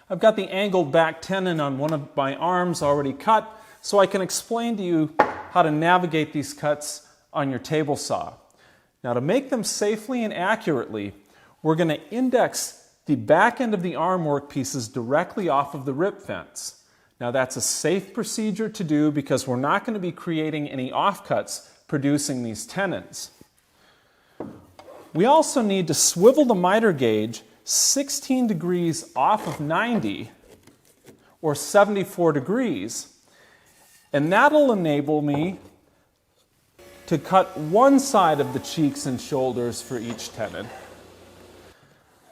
I've got the angled back tenon on one of my arms already cut, so I can explain to you how to navigate these cuts on your table saw. Now, to make them safely and accurately, we're going to index the back end of the arm workpieces directly off of the rip fence. Now, that's a safe procedure to do because we're not going to be creating any offcuts producing these tenons. We also need to swivel the miter gauge 16 degrees off of 90, or 74 degrees, and that'll enable me to cut one side of the cheeks and shoulders for each tenon.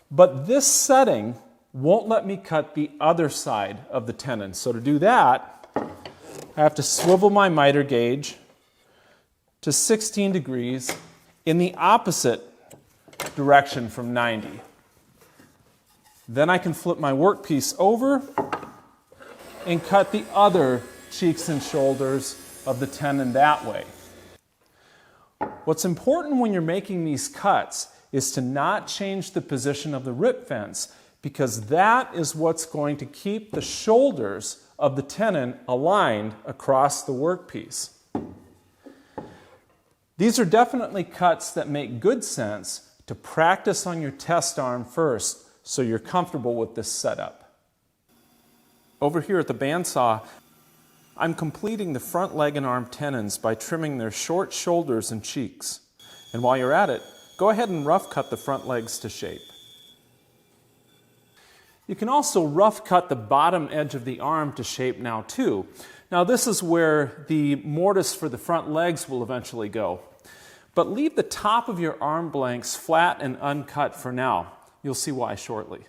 But this setting won't let me cut the other side of the tenon. So to do that, I have to swivel my miter gauge to 16 degrees in the opposite direction from 90. Then I can flip my workpiece over and cut the other cheeks and shoulders of the tenon that way. What's important when you're making these cuts is to not change the position of the rip fence, because that is what's going to keep the shoulders of the tenon aligned across the workpiece. These are definitely cuts that make good sense to practice on your test arm first, so you're comfortable with this setup. Over here at the bandsaw, I'm completing the front leg and arm tenons by trimming their short shoulders and cheeks. And while you're at it, go ahead and rough cut the front legs to shape. You can also rough cut the bottom edge of the arm to shape now too. Now this is where the mortise for the front legs will eventually go. But leave the top of your arm blanks flat and uncut for now. You'll see why shortly.